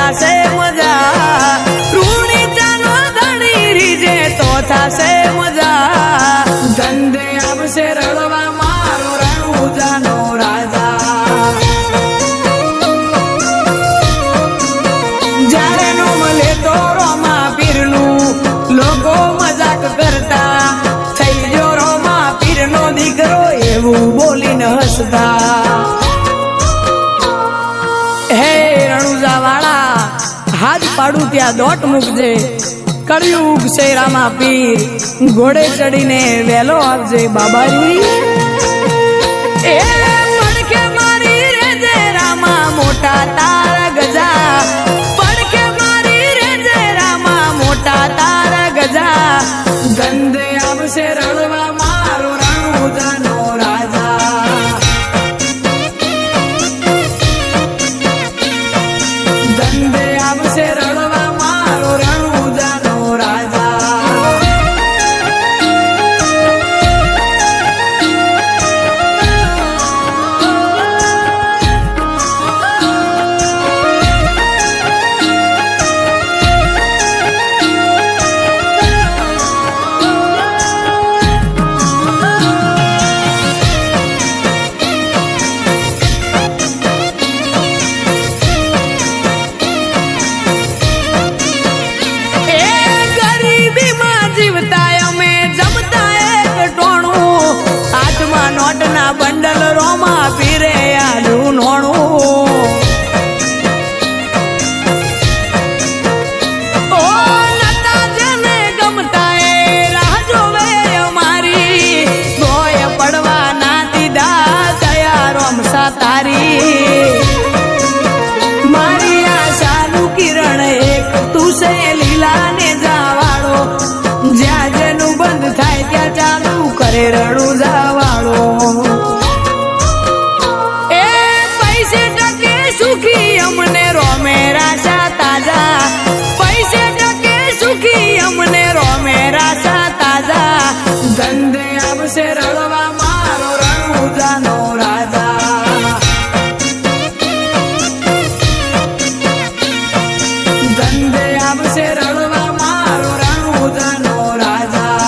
થાશે મજા રૂણી ચાનો ધણી રીજે તો થાશે મજા ધંધે આવશે રળવા મારો રણુજાનો રાજા જ્યારે નો મળે તો રોમા પીરનું લોકો મજાક કરતા થઈ ગયો રોમા પીરનો દીકરો એવું બોલીને હસતા હે રણુજા વાળા હાથ પાડું ત્યાં દોટ મૂકજે કળિયુગ શેરામાં પીર ઘોડે ચડીને વેલો આવજે બાબાજી એ પડખે મારી રેજે રામા મોટા તારા ગજા પડખે મારી રેજે રામા મોટા તારા ગજા ધંધે આવશે રળવા મારો રણુજાનો રાજા ધંધે આવશે રળવા મારો રણુજાનો રાજા નોટના બંડલ રોમા પીરે આલું નોણું ઓ નતા જેને ગમતા એ રાહ જોવે અમારી ગોય પડવા ના દીધા દયા રોમસા તારી મારી આશાનું કિરણ એક તું છે લીલા ને જાવાળો જ્યાં જેનું બંધ થાય ત્યાં ચાલુ કરે રણુજા વાળો એ પૈસે ટકે સુખી અમને રોમે રાશા તાજા પૈસે ટકે સુખી અમને રોમે રાશા તાજા ધંધે આવશે રળવા મારો રણુજાનો રાજા ધંધે આવશે રળવા મારો રણુજાનો રાજા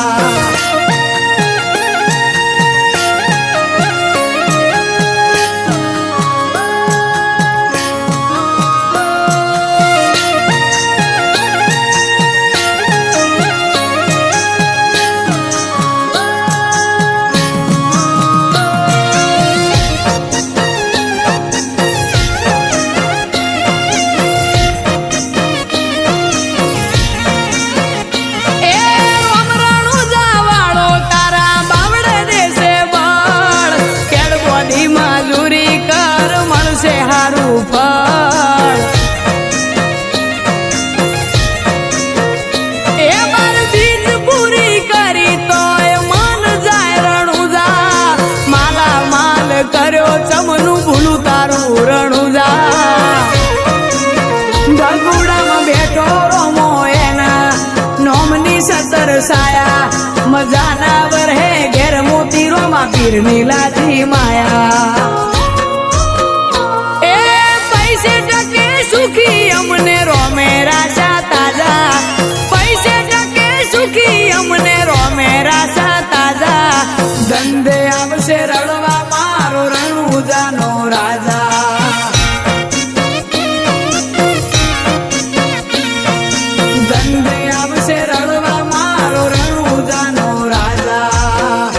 હારું ફળ એ બાર બીજ પૂરી કરી તોય મન જાય રણુજા માલા માલ કર્યો ચમનું ભૂલું તારું રણુજા ગગુડામાં બેઠો રોમો એના નોમની સતર સાયા મજાના વરહે ઘેર મોતી રોમા પીરની લાજી માયા સુખી અમને રોમે રાશા તાજા પૈસે ટકે સુખી અમને રોમે રાશા તાજા ધંધે આવશે રળવા મારો રણુજાનો રાજા ધંધે આવશે રળવા મારો રણુજાનો રાજા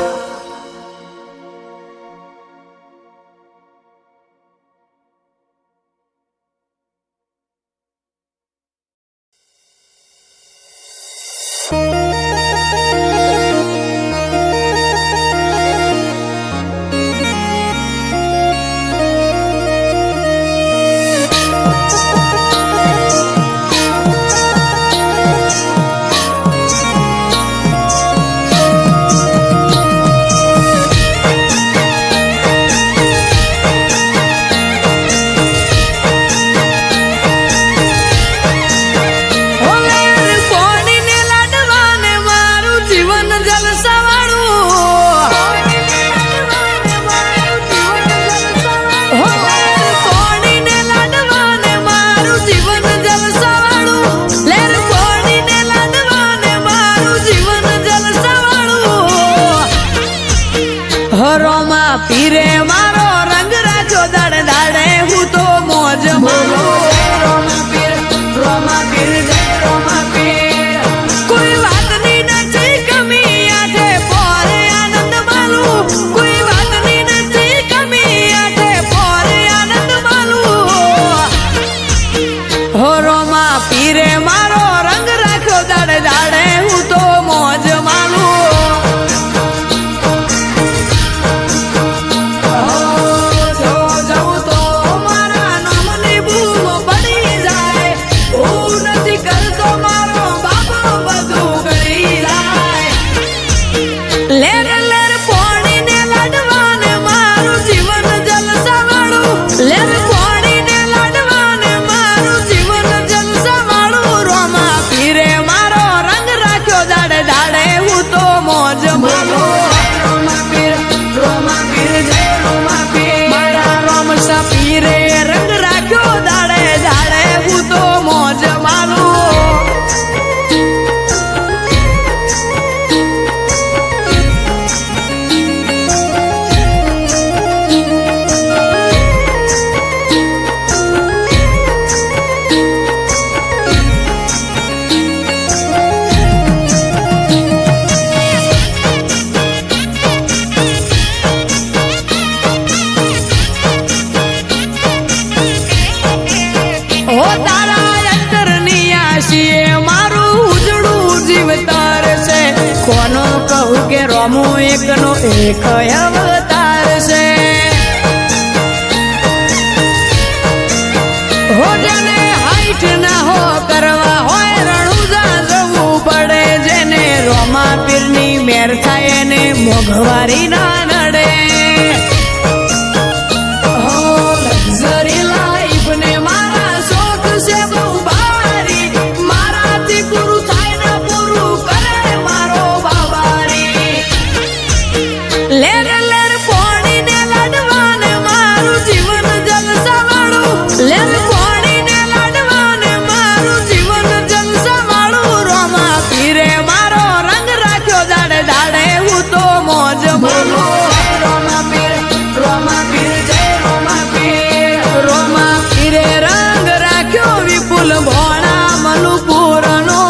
રોમો એકનો એક અવતાર છે હો જેને હાઈટ ના હો કરવા હોય રણુજા જવું પડે જેને રોમા પીરની મેર થાય એને મોઘવારી ના નડે હો લક્ઝરી લાઈફ ને મારા શોખ છે બહુ ભારી મારાથી પૂરું થાય ને પૂરું કરે મારો બાબારી લેર લેર પોણી ને લડવા ને મારું જીવન જલસા વાળું લેર પોણી ને લડવા ને મારું જીવન જલસા વાળું રોમા પીરે મારો રંગ રાખ્યો દાડે દાડે હું તો મોજ માનું રોમા પીર જય રોમા પીરે રંગ રાખ્યો વિપુલ ભોળા મનુપુરનો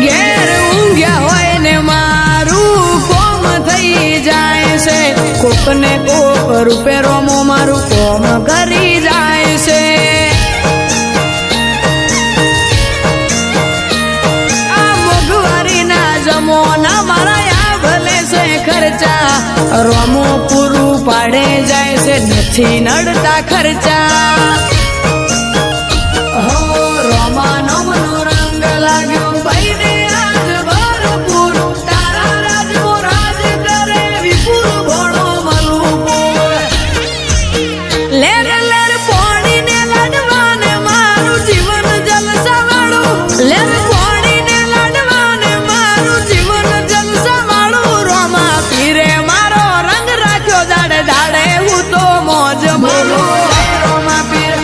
ઘેર ઊંઘ્યા હોય ને મારું કોમ થઈ જાય છે કોકને કોક રૂપે રોમો મારું કોમ કરી જાય છે આ મોઘવારી ના જમોના મારા આ ભલે છે ખર્ચા રોમો પૂરું પાડે જાય છે નથી નડતા ખર્ચા હો રોમાનો મનો રંગ લાગ્યો ભાઈને આજ ભરપૂર તારા રાજનો રાજ કરે વિપુલ ભોળો મલુપુર લેર લેર પોણી ને લડવા ને મારું જીવન જલસા વાળું લેર પોણી ને લડવા ને મારું જીવન જલસા વાળું રોમા પીરે મારો રંગ રાખ્યો દાડે દાડે હું તો મોજ માનું રોમા પીર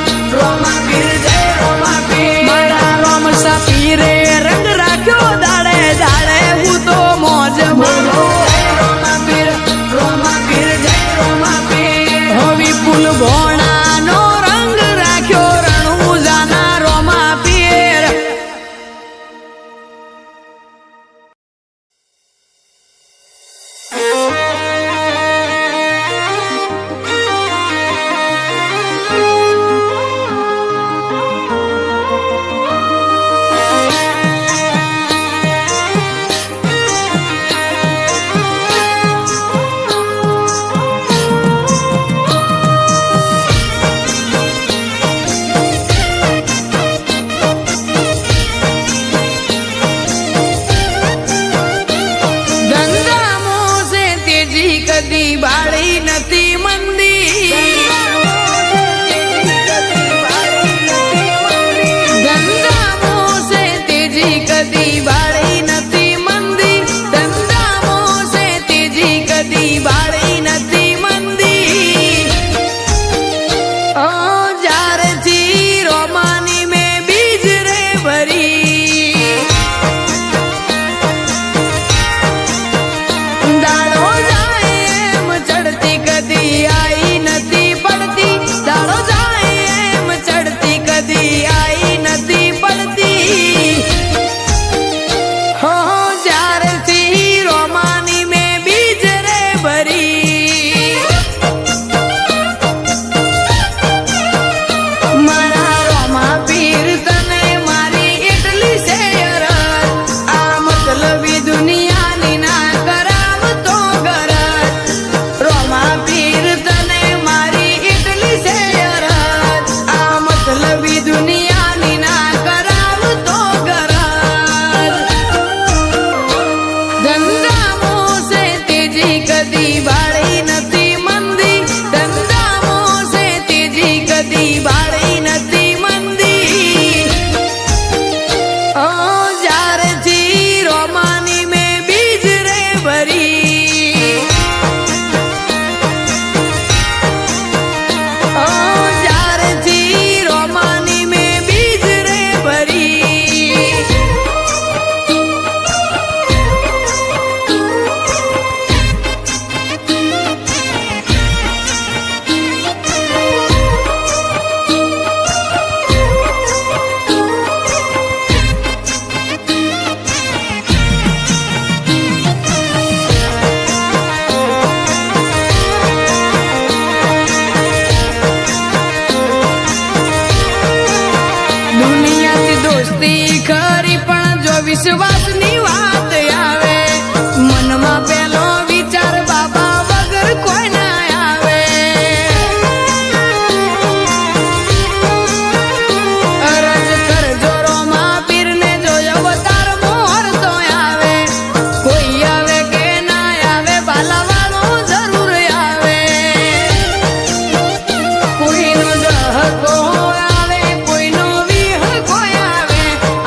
મસ્તી ખરી પણ જો વિશ્વાસની વાત આવે મનમાં પેલો વિચાર બાબા વગર કોઈ ના આવે. અરજ કરજો રોમા પીરને જો અવતાર મોર તો આવે કોઈ આવે કે ના આવે બાલાવાળો જરૂર આવે. કોઈનો દહકો આવે કોઈનો વિહકો આવે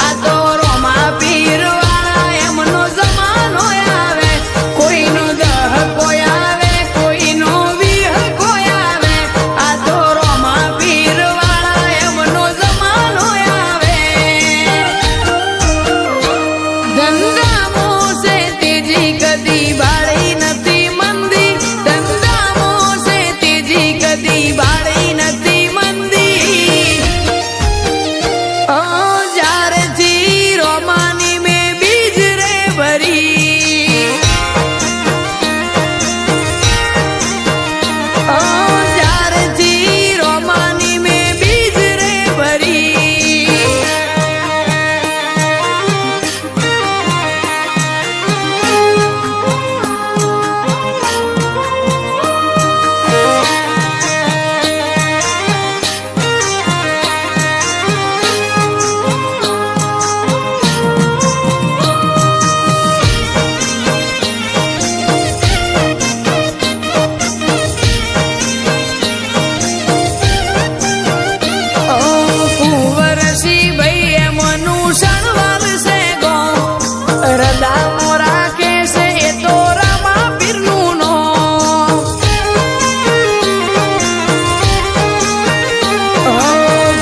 આ તો રોમા પીર વાળા એમનો જમાનો આવે. કોઈનો દહકો આવે કોઈનો વિહકો આવે આ તો રોમા પીર વાળા એમનો જમાનો આવે. ધંધામો છે તેજી કદી બાળી નથી મંદી ધંધામો છે તેજી કદી બાળી નથી મંદી. જ્યારેથી રોમાની મેં બીજ રે ભરી જ્યારેથી રોમાની મેં બીજ રે ભરી. કુંવરસી ભાઈ એમનું શણવાર છે ગો રદામો રાખે છે એ તો રામા પીરનું નો.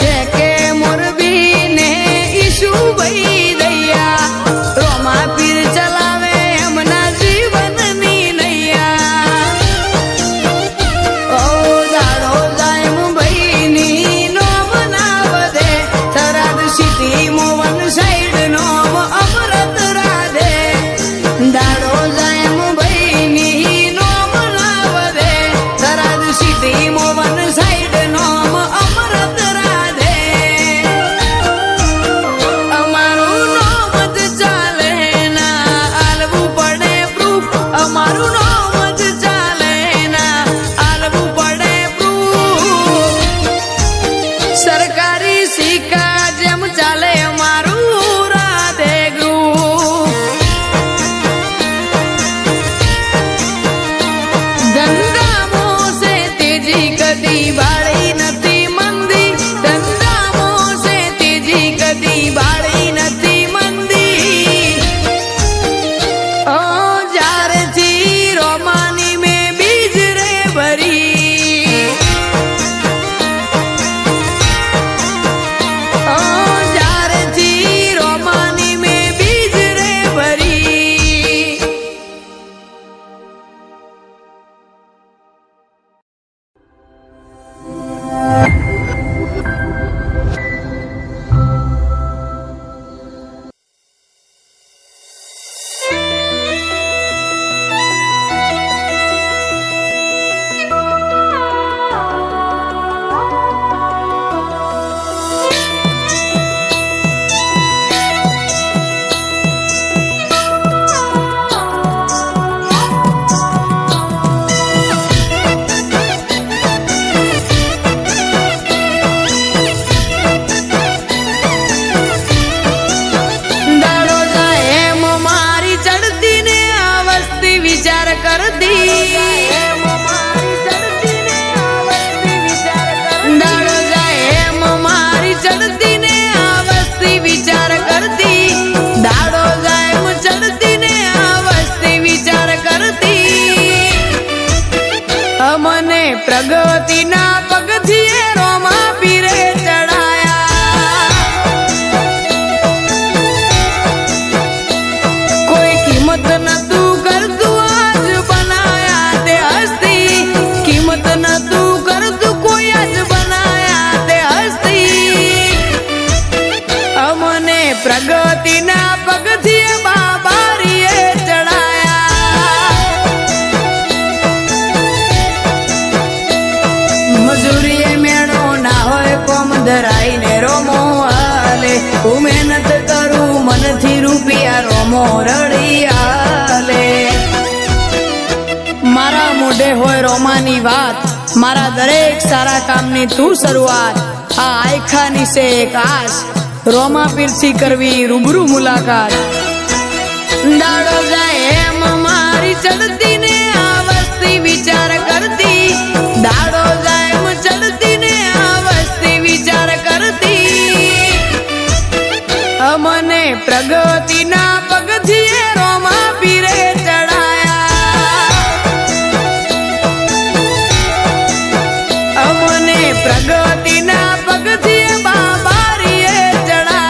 જે કે મોરબી ને ઈશુભાઈ દયા રોમા પીર ચલાવે એમના જીવનની નૈયા. દાડો જાય મુંબઈની નોમ ના વધે થરાદ સિટી મોવન સાઈડ નોમ અમરત રાધે. દાડો જાય મુંબઈની નોમ ના વધે થરાદ સિટી મોવન સાઈડ નોમ અમરત રાધે. અમારું નોમ જ ચાલે ના આલવું પડે પ્રૂફ અમારું નોમ જ ચાલે ના આલવું પડે પ્રૂફ. સરકારી સિક્કા જેમ ચાલે અમારું રાધે ગ્રુપ. ધંધામો છે તેજી કદી બાળી નથી મંદી ધંધામો છે તેજી કદી બાળી નથી મંદી. જ્યારેથી રોમાની મેં બીજ રે ભરી જ્યારેથી રોમાની મેં બીજ રે ભરી. દાડો જાય એમ મારી ચડતી ને આ વસ્તી વિચાર કરતી. દાડો જાય એમ મારી ચડતી ને આ વસ્તી વિચાર કરતી. દાડો જાય એમ ચડતી ને આ વસ્તી વિચાર કરતી. અમને પ્રગતિના પગથિયે રોમા પીરે ચડાયા. કોઈ કિંમત નતું કરતું આજ બનાયા તે હસ્તી કિંમત નતું કરતું કોઈ આજ બનાયા તે હસ્તી. અમને પ્રગતિના પગથિયે બાબારીએ ચડાયા. મજૂરીએ મેળો ના હોય કોમ ધરાઈને રોમો હાલે હું મહેનત કરું મનથી રૂપિયા રોમો રડી આલે. મારા મોઢે હોય રોમાની વાત, મારા દરેક સારા કામની તું શરૂઆત. આ આયખાની છે એક આશ, રોમા પીરથી કરવી રૂબરૂ મુલાકાત. દાડો જાય એમ મારી ચડતી ને આ વસ્તી વિચાર કરતી. દાડો જાય એમ ચડતી ને આ વસ્તી વિચાર કરતી. અમને પ્રગતિના પગથિયે રોમા પીરે ચડાયા. અમને પ્રગતિના પગથિયે બાબારીએ ચડાયા.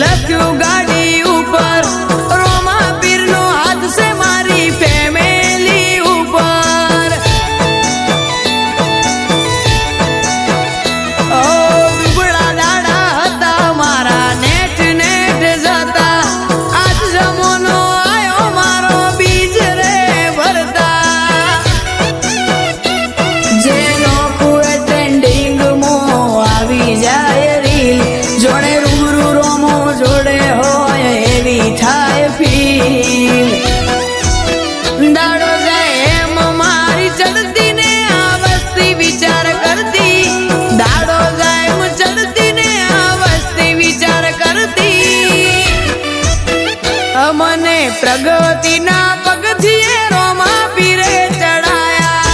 લખ્યું ગાડી ઉપર રોમા પીરનો હાથ છે મારી ફેમિલી ઉપર. ઓ દુબળા દાડા હતા મારા નેટ નેટ જતા. આજ જમોનો આયો મારો બીજ રે ભરતા. જેનો કુએ ટ્રેન્ડિંગ મો આવી જાય રીલ, જોડે રૂબરૂ રોમો જોડે હોય એવી થાય ફીલ. દાડો જાય એમ મારી ચડતી ને આ વસ્તી વિચાર કરતી. દાડો જાય એમ ચડતી ને આ વસ્તી વિચાર કરતી. અમને પ્રગતિના પગથિયે રોમા પીરે ચડાયા.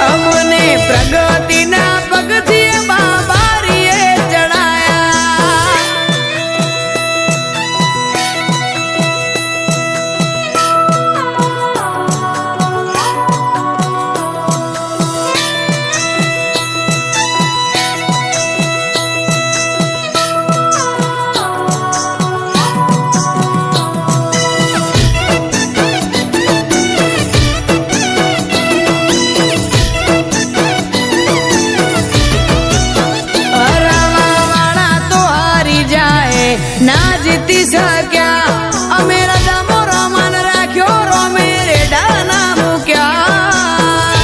અમને પ્રગતિના પગથિયે બાબારીએ ચડાયા. હરાવાવાળા તો હારી જાય, ના જીતી શક્યા. અમે રજામો રોમાન રાખ્યો, રોમે રેડા ના મૂક્યા.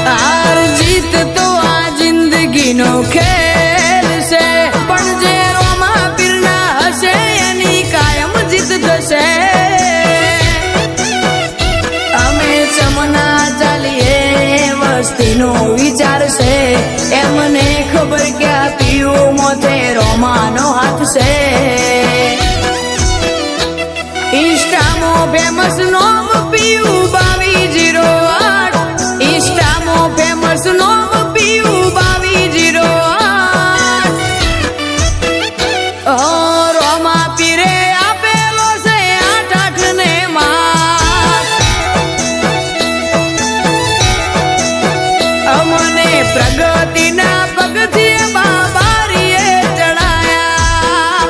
હાર જીત તો આ જિંદગીનો ખેલ છે, પણ જે રોમા પીરના હશે એની કાયમ જીત થશે. અમે ચમના ચાલીએ વસ્તીનો વિચાર છે, એમને ખબર ક્યાં પીવું મોથે રોમાનો હાથ છે. ઇન્સ્ટામો ફેમસ નોમ પીવું 2208. ઇન્સ્ટામો ફેમસ નોમ પીવું 2208. રોમા પીરે આપેલો છે 8 ને માર. અમને પ્રગતિના પગથિયે બાબારીએ ચડાયા.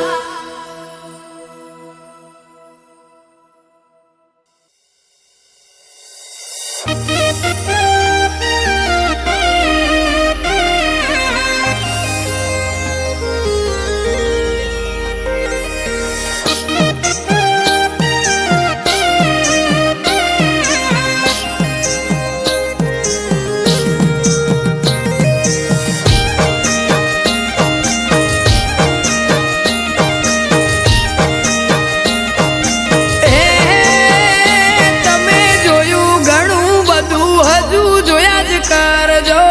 તમે જોયું ઘણું બધું, હજુ જોયા જ કરજો.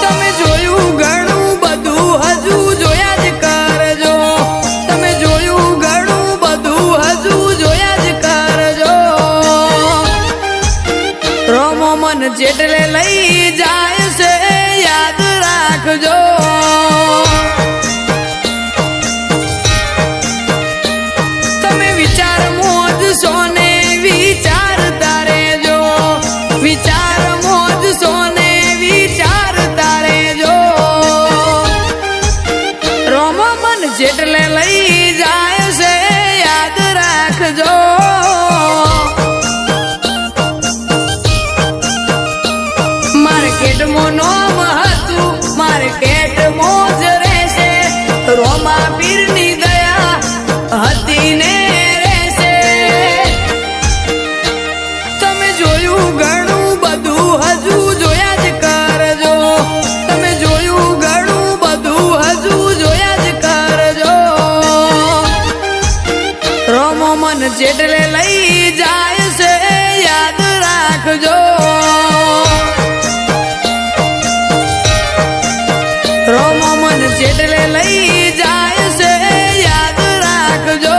તમે જોયું ઘણું બધું, હજુ જોયા જ કરજો. તમે જોયું ઘણું બધું, હજુ જોયા જ કરજો. રોમો મન જેટલે લઈ જાય છે યાદ રાખજો. તમે સોને વિચારતા રેજો, વિચાર મોજ સોને વિચારતા રેજો. રોમો મન જેટલે લઈ જાય છે યાદ રાખજો. માર્કેટમાં નોમ હતું, માર્કેટમાં જ રહેશે. રોમા પીરની દયા હતી ને રહેશે. તમે જોયું ઘણું બધું હજુ જોયા જ કરજો. તમે જોયું ઘણું બધું હજુ જોયા જ કરજો. રોમો મન જેટલે લઈ જાય છે યાદ રાખજો. રોમો મન જેટલે લઈ જાય છે યાદ રાખજો.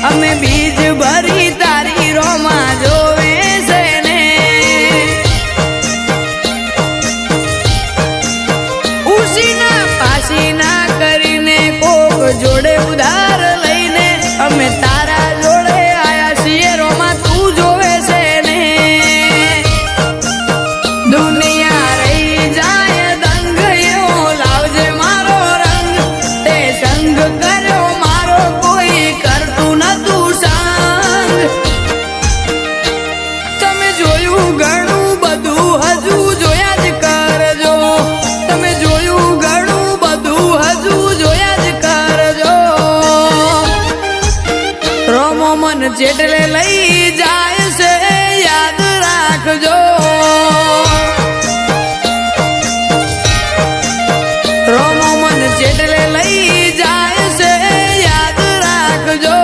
અમે બીજ ભરી તારી રોમા જોવે છે ને. ઉસીના પાસીના કરીને કોક જોડે ઉધાર લઈને અમે તારા જોડે આયા છીએ રોમા તું જોવે છે ને. દુનિયા રહી જાય દંગ એવો લાવજે મારો રંગ. તે સંગ કર્યો મારો કોઈ કરતું નતું સંગ. તમે જોયું ઘણું બધું હજુ જોયા જ કરજો. તમે જોયું ઘણું બધું હજુ જોયા જ કરજો. રોમો મન જેટલે લઈ જાય છે યાદ રાખજો. રોમો મન જેટલે લઈ જાય છે યાદ રાખજો.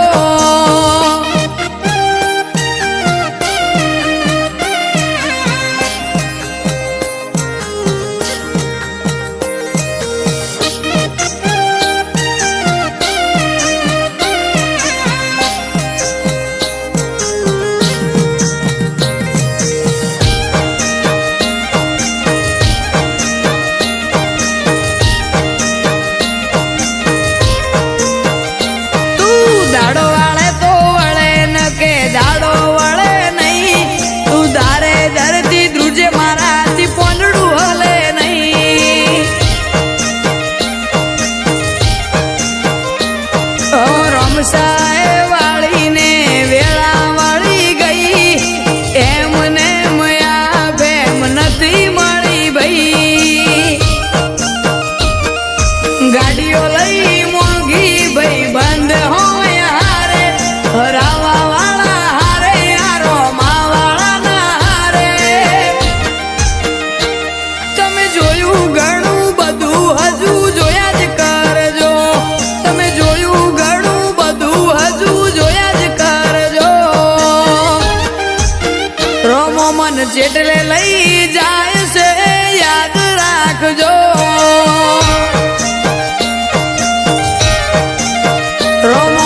દાડો વળે નહીં, તું ધારે ધરતી ધ્રુજે મારાથી પોંડડું હલે નહીં. રમસાએ વાળીને વેળા વાળી ગઈ. એમને મયા ભેમ નથી મળી ભાઈ. ગાડીઓ લઈ મોંઘી ભાઈ બંધ હોય હારે. હરાવા વાળા હારે યારો માવાળા ના હારે. તમે જોયું ઘણું બધું હજુ જોયા જ કરજો. તમે જોયું ઘણું બધું હજુ જોયા જ કરજો. રોમો મન જેટલે લઈ જાય છે યાદ રાખજો. રોમો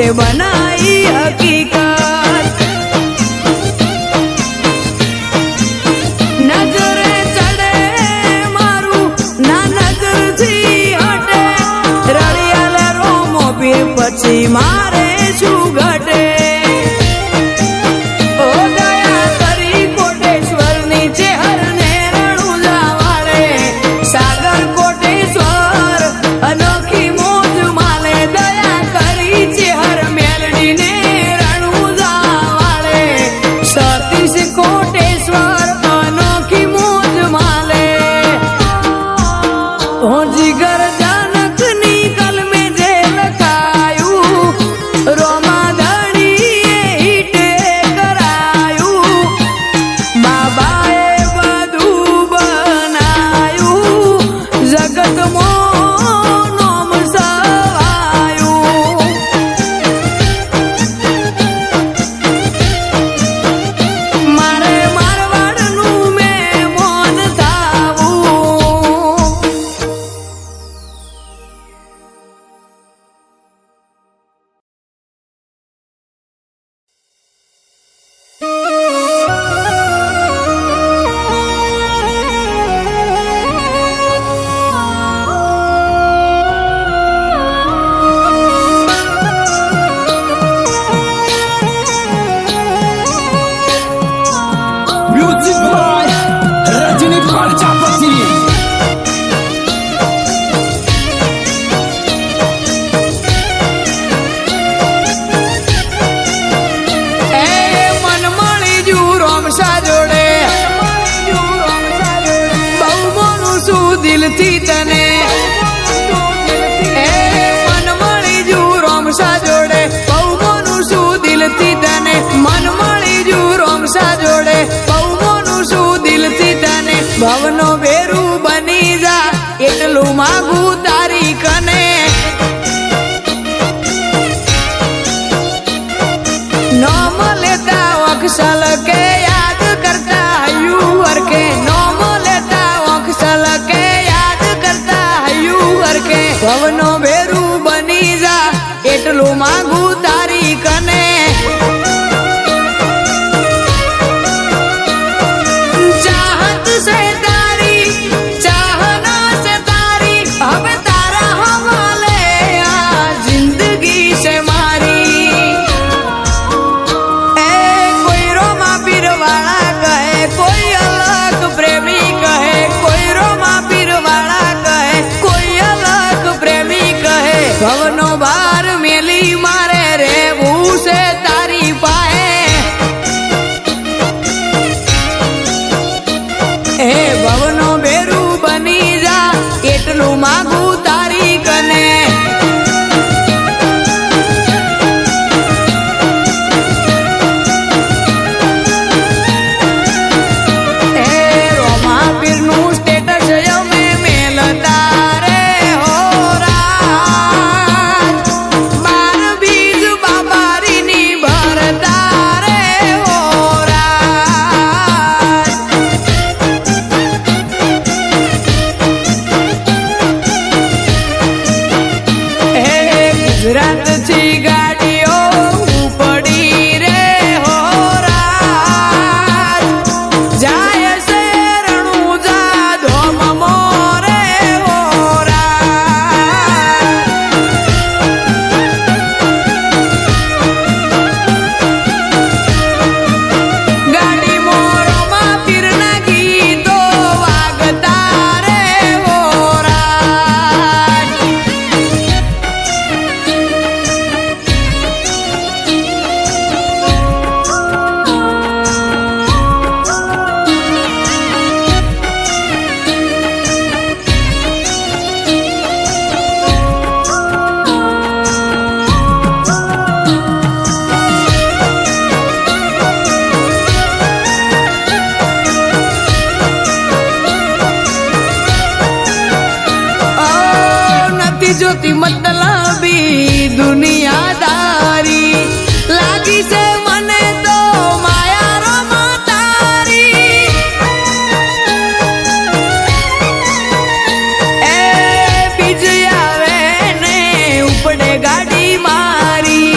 તે બનાઈ હકીકત નજરે ચડે મારું ના નજરથી હટે રળિયાલે રોમો પીર પછી મારે શું ઘટે ઓ દયા કરી કોટેશ્વરની ચેહરને રણુજા વાળે સાગર કોટેશ્વર અનોખી મોજ માલે દયા કરી ચેહર મેલડીને રણુજા વાળે સતીશ કોટેશ્વર અનોખી મોજ માલે ઓ જીગર જાનકની કલમે જે લખાયું રોમા ધણીએ હીટે કરાયું બાબાએ બધું બનાયું જગતમાં નામ સવાયું મારે મારવાડનું મહેમાન થાવું Music by Rajini Prajapati. એ મન મળી જુ રોમસા જોડે બહુ મોનું શું દિલથી તને એ મન મળી જુ રોમસા જોડે બહુ મોનું શું દિલથી તને મન મળી જુ રોમસા જોડે બહુ મોનું શું દિલથી તને ભવનો બેરું બની જા એટલું માગું તારી કને નોમ લેતા વક્ષલ કે યાદ કરતા હયું હરકે નોમ લેતા વક્ષલ કે યાદ કરતા હયું હરકે ભવનો બેરું બની જા એટલું માગું તારી કને ચાહત સે તારી ચાહના સે તારી હવે તારા હવાલે આ જિંદગી છે મારી એ કોઈ રોમા પીર વાળા કહે કોઈ અલગ પ્રેમી કહે કોઈ રોમા પીર વાળા કહે કોઈ અલગ પ્રેમી કહે ભવનો બાર મેલી મારે રેવું છે તારી પાહે એ ભવનો બેરું બની જા એટલું માગું તારી કને એ રોમા પીરનું સ્ટેટસ અમે મેલતા રે હો રાત બાર બીજ બાબારીની ભરતા રે હો રાત હે ગુજરાતથી ગાડીઓ ઉપડી રે હો રાત જાય છે રણુજા ધોમમો રે હો રાત ગાડી મોરોમાં પીરના ગીતો વાગતા રે હો રાત નથી જોતી મતલબી દુનિયાદારી લાગી છે મને તો માયા રોમા તારી એ બીજ આવે ને ઉપડે ગાડી મારી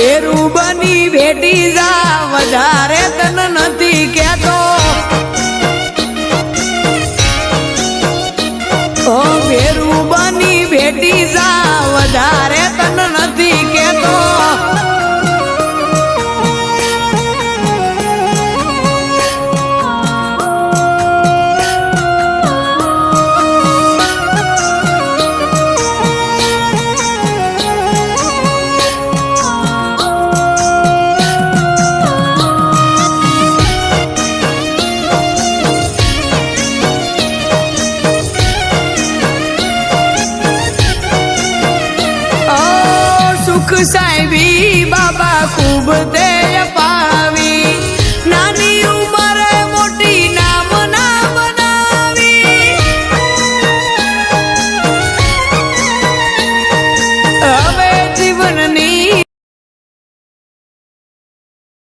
વેરું બની ભેટી જા વધારે તન નથી કેતો વેરું બની ભેટી જા વધારે તન નથી કેતો સુખ સાહેબી